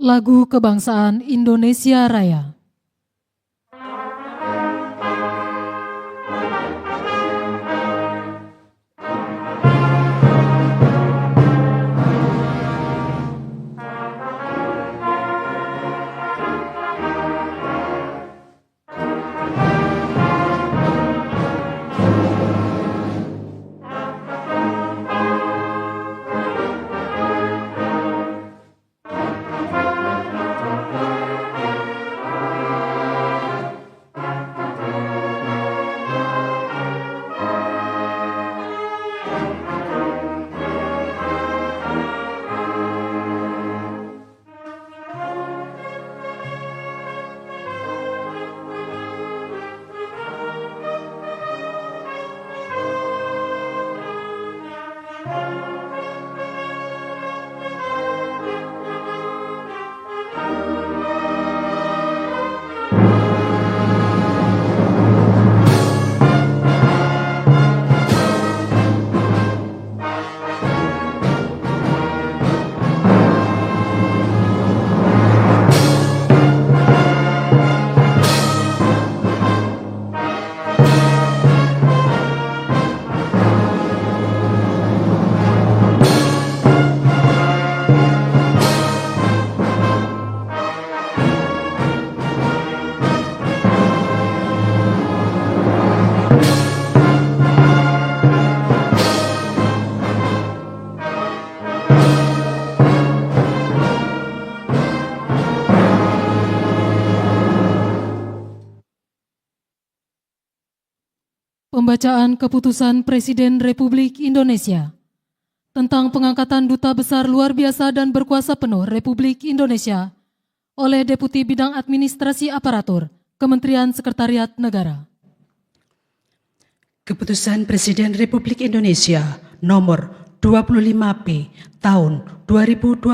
Lagu Kebangsaan Indonesia Raya. Pembacaan Keputusan Presiden Republik Indonesia tentang pengangkatan Duta Besar Luar Biasa dan Berkuasa Penuh Republik Indonesia oleh Deputi Bidang Administrasi Aparatur, Kementerian Sekretariat Negara. Keputusan Presiden Republik Indonesia nomor 25P tahun 2025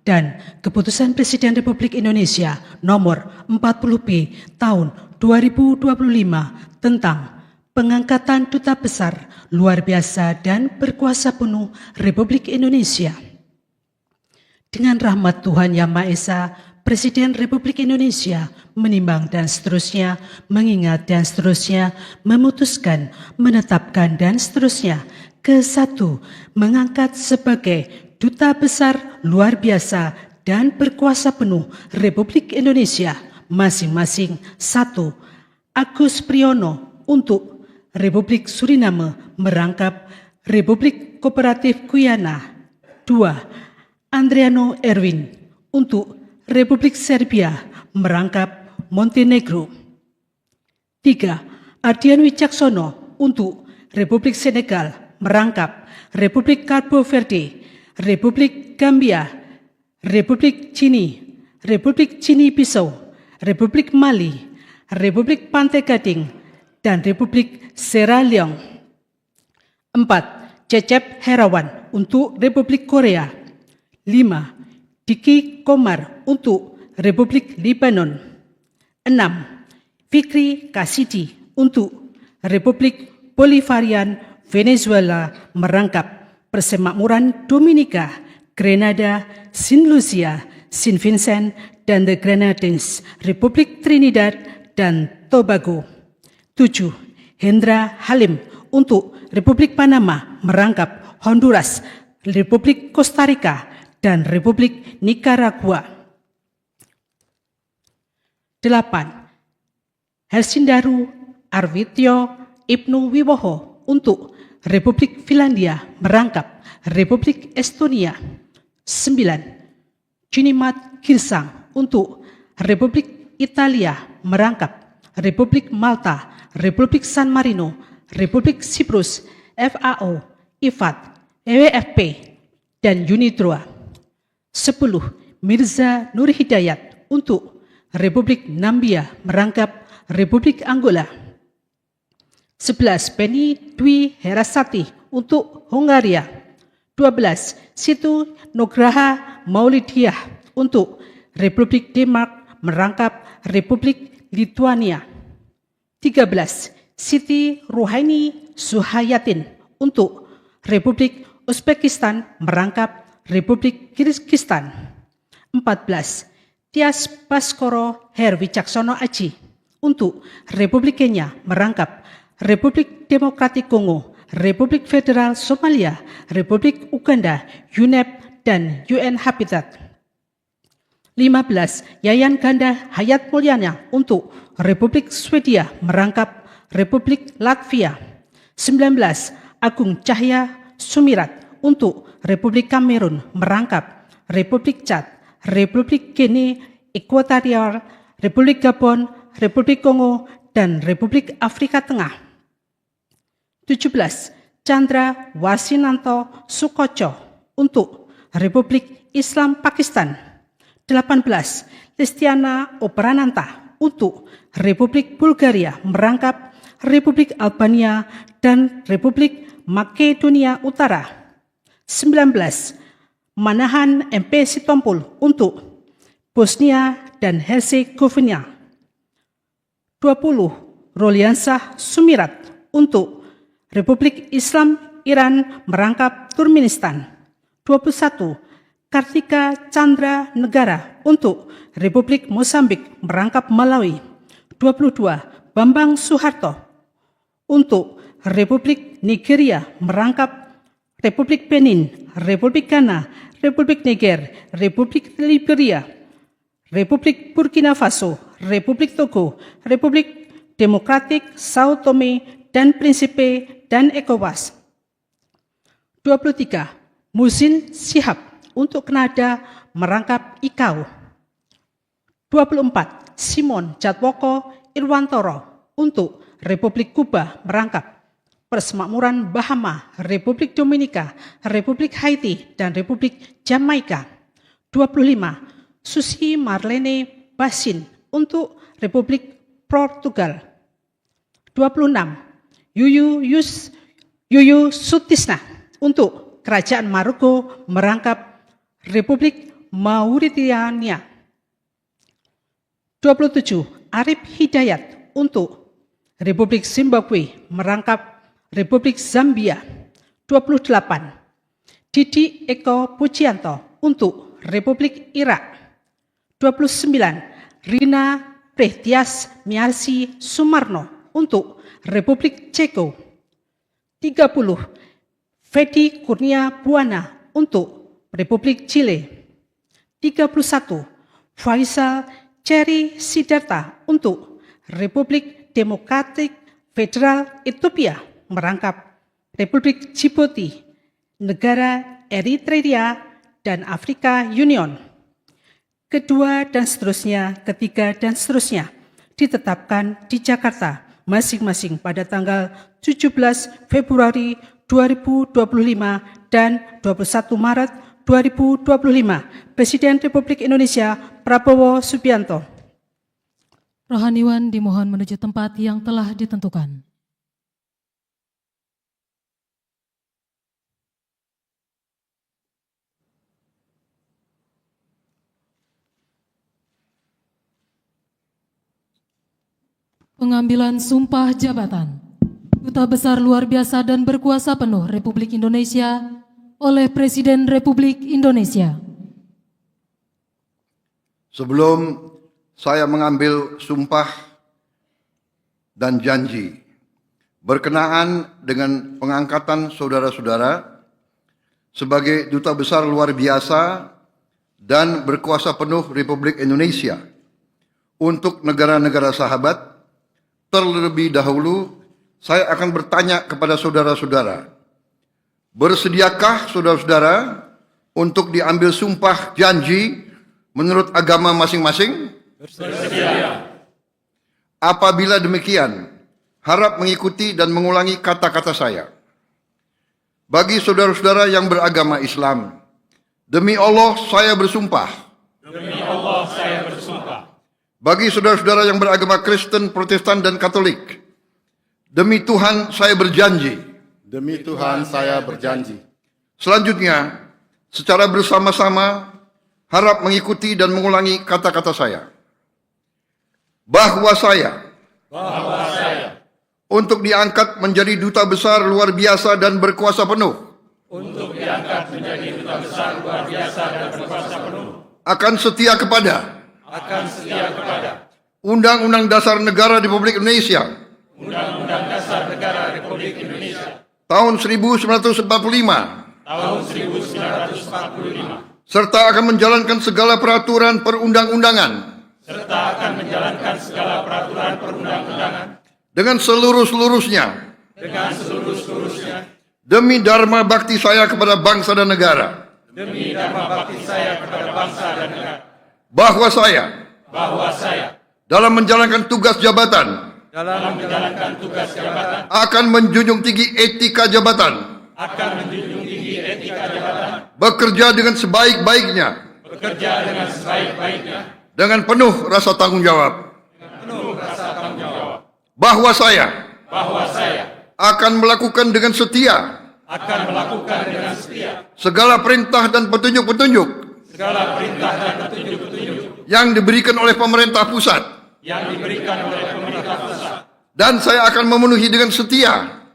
dan Keputusan Presiden Republik Indonesia nomor 40P tahun 2025 tentang pengangkatan Duta Besar Luar Biasa dan Berkuasa Penuh Republik Indonesia. Dengan rahmat Tuhan Yang Maha Esa, Presiden Republik Indonesia menimbang dan seterusnya, mengingat dan seterusnya, memutuskan, menetapkan dan seterusnya. Ke-1, mengangkat sebagai Duta Besar Luar Biasa dan Berkuasa Penuh Republik Indonesia masing-masing 1. Agus Priyono untuk Republik Suriname merangkap Republik Kooperatif Guyana. 2. Andriano Erwin untuk Republik Serbia merangkap Montenegro. 3. Ardian Wicaksono untuk Republik Senegal merangkap Republik Cabo Verde, Republik Gambia, Republik Cini Bissau, Republik Mali, Republik Pantai Gading, dan Republik Sierra Leone. 4. Cecep Herawan untuk Republik Korea. 5. Diki Komar untuk Republik Lebanon. 6. Fikri Kasidi untuk Republik Bolivarian Venezuela merangkap Persemakmuran Dominika, Grenada, Saint Lucia, Saint Vincent, dan the Grenadines, Republik Trinidad dan Tobago. 7. Hendra Halim untuk Republik Panama merangkap Honduras, Republik Costa Rica, dan Republik Nicaragua. 8. Helsindaru Arwityo Ibnu Wiwoho untuk Republik Finlandia merangkap Republik Estonia. 9. Junimat Girsang untuk Republik Italia merangkap Republik Malta, Republik San Marino, Republik Siprus, FAO, IFAD, WFP, dan UNIDROA. 10. Mirza Nur Hidayat untuk Republik Nambia merangkap Republik Angola. 11. Penny Dwi Herasati untuk Hongaria. 12. Situ Nugraha Maulidiah untuk Republik Denmark merangkap Republik Lithuania. 13. Siti Ruhaini Suhayatin untuk Republik Uzbekistan merangkap Republik Kirgistan. 14. Tias Baskoro Herwicaksono Aji untuk Republik Kenya merangkap Republik Demokratik Kongo, Republik Federal Somalia, Republik Uganda, UNEP, dan UN Habitat. 15. Yayan Ganda Hayat Mulyana untuk Republik Swedia merangkap Republik Latvia. 19. Agung Cahya Sumirat untuk Republik Kamerun merangkap Republik Chad, Republik Guinea Ekuatorial, Republik Gabon, Republik Kongo, dan Republik Afrika Tengah. 17. Chandra Wasinanto Sukoco untuk Republik Islam Pakistan. 18. Listiana Oprananta untuk Republik Bulgaria merangkap Republik Albania dan Republik Makedonia Utara. 19. Manahan MP Sitompul untuk Bosnia dan Herzegovina. 20. Roliansah Sumirat untuk Republik Islam Iran merangkap Turkmenistan. 21. Kartika Chandra Negara untuk Republik Mozambik merangkap Malawi. 22. Bambang Suharto untuk Republik Nigeria merangkap Republik Benin, Republik Ghana, Republik Niger, Republik Liberia, Republik Burkina Faso, Republik Togo, Republik Demokratik Sao Tome dan Principe, dan ECOWAS. 23. Muhsin Shihab untuk Kanada merangkap ICAO. 24. Simon Jatwoko Irwantoro untuk Republik Kuba merangkap Persemakmuran Bahama, Republik Dominika, Republik Haiti, dan Republik Jamaika. 25. Susi Marlene Basin untuk Republik Portugal. 26. Yuyu Sutisna untuk Kerajaan Maroko merangkap Republik Mauritania. 27. Arif Hidayat untuk Republik Zimbabwe merangkap Republik Zambia. 28. Didi Eko Pujianto untuk Republik Irak. 29. Rina Prehtias Miarsi Sumarno untuk Republik Ceko. 30. Fedi Kurnia Buana untuk Republik Chile. 31. Faisal Cherry Sidarta untuk Republik Demokratik Federal Ethiopia merangkap Republik Djibouti, negara Eritrea, dan Afrika Union. Kedua dan seterusnya, ketiga dan seterusnya ditetapkan di Jakarta masing-masing pada tanggal 17 Februari 2025 dan 21 Maret 2025. Presiden Republik Indonesia Prabowo Subianto. Rohaniwan dimohon menuju tempat yang telah ditentukan. Pengambilan sumpah jabatan Duta Besar Luar Biasa dan Berkuasa Penuh Republik Indonesia oleh Presiden Republik Indonesia. Sebelum saya mengambil sumpah dan janji berkenaan dengan pengangkatan saudara-saudara sebagai Duta Besar Luar Biasa dan Berkuasa Penuh Republik Indonesia untuk negara-negara sahabat, terlebih dahulu saya akan bertanya kepada saudara-saudara, bersediakah saudara-saudara untuk diambil sumpah janji menurut agama masing-masing? Bersedia. Apabila demikian, harap mengikuti dan mengulangi kata-kata saya. Bagi saudara-saudara yang beragama Islam, demi Allah saya bersumpah. Demi Allah saya bersumpah. Bagi saudara-saudara yang beragama Kristen, Protestan, dan Katolik, demi Tuhan saya berjanji. Demi Tuhan saya berjanji. Selanjutnya, secara bersama-sama, harap mengikuti dan mengulangi kata-kata saya. Bahwa saya untuk diangkat menjadi Duta Besar Luar Biasa dan Berkuasa Penuh. Untuk diangkat menjadi Duta Besar Luar Biasa dan Berkuasa Penuh. akan setia kepada Undang-Undang Dasar Negara Republik Indonesia tahun 1945 serta akan menjalankan segala peraturan perundang-undangan dengan seluruh-seluruhnya demi dharma bakti saya kepada bangsa dan negara. Bahwa saya dalam menjalankan tugas jabatan akan menjunjung tinggi etika jabatan, bekerja dengan sebaik-baiknya, dengan penuh rasa tanggung jawab. Bahwa saya akan melakukan dengan setia segala perintah dan petunjuk-petunjuk yang diberikan oleh pemerintah pusat, dan saya akan memenuhi dengan setia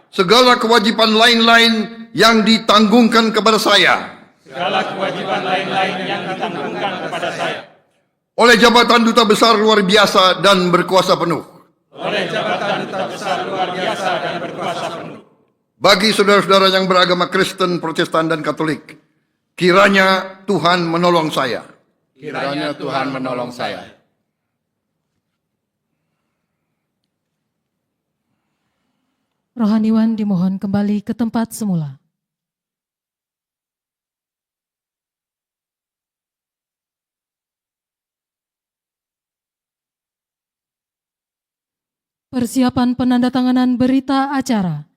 segala kewajiban lain-lain yang ditanggungkan kepada saya oleh jabatan Duta Besar Luar Biasa dan berkuasa penuh. Bagi saudara-saudara yang beragama Kristen, Protestan, dan Katolik, kiranya Tuhan menolong saya. Kiranya Tuhan menolong saya. Rohaniwan dimohon kembali ke tempat semula. Persiapan penandatanganan berita acara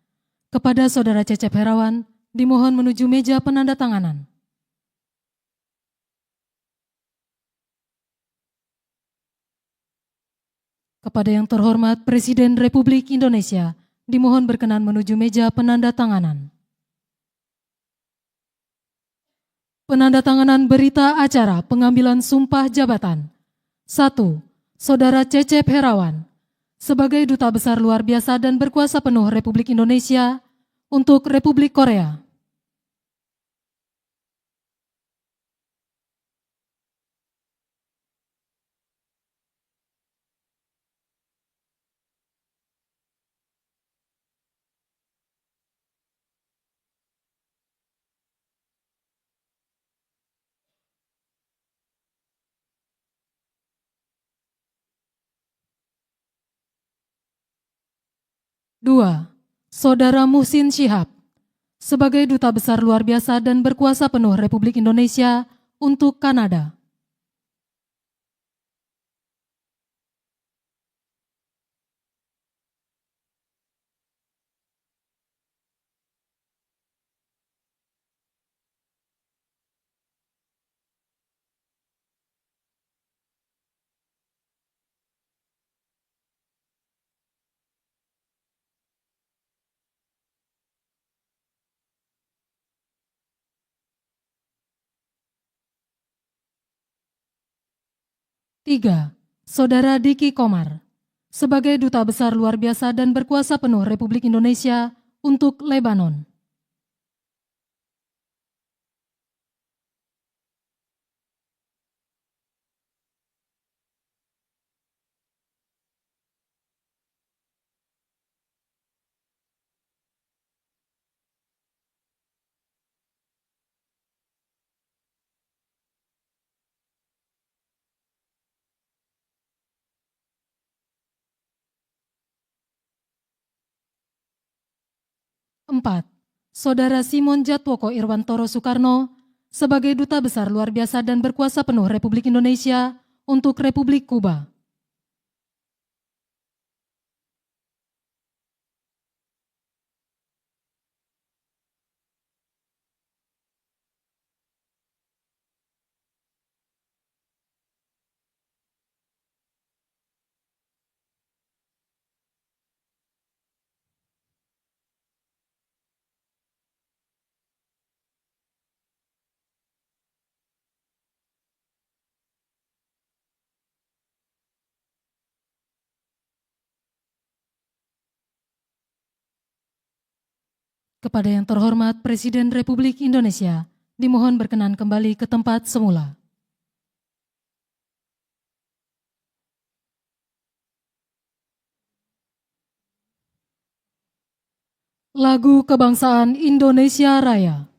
kepada Saudara Cecep Herawan dimohon menuju meja penandatanganan. Kepada yang terhormat Presiden Republik Indonesia dimohon berkenan menuju meja penandatanganan. Penandatanganan berita acara pengambilan sumpah jabatan. 1. Saudara Cecep Herawan sebagai Duta Besar Luar Biasa dan Berkuasa Penuh Republik Indonesia untuk Republik Korea. Dua, Saudara Muhsin Syihab sebagai Duta Besar Luar Biasa dan Berkuasa Penuh Republik Indonesia untuk Kanada. Tiga, Saudara Diki Komar sebagai Duta Besar Luar Biasa dan Berkuasa Penuh Republik Indonesia untuk Lebanon. Empat, Saudara Simon Jatwoko Irwantoro Soekarno sebagai Duta Besar Luar Biasa dan Berkuasa Penuh Republik Indonesia untuk Republik Kuba. Kepada yang terhormat Presiden Republik Indonesia Dimohon berkenan kembali ke tempat semula. Lagu Kebangsaan Indonesia Raya.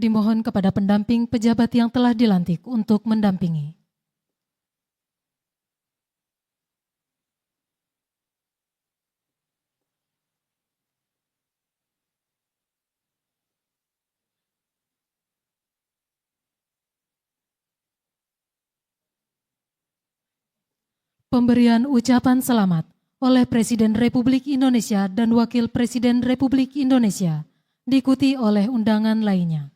Dimohon kepada pendamping pejabat yang telah dilantik untuk mendampingi. Pemberian ucapan selamat oleh Presiden Republik Indonesia dan Wakil Presiden Republik Indonesia, diikuti oleh undangan lainnya.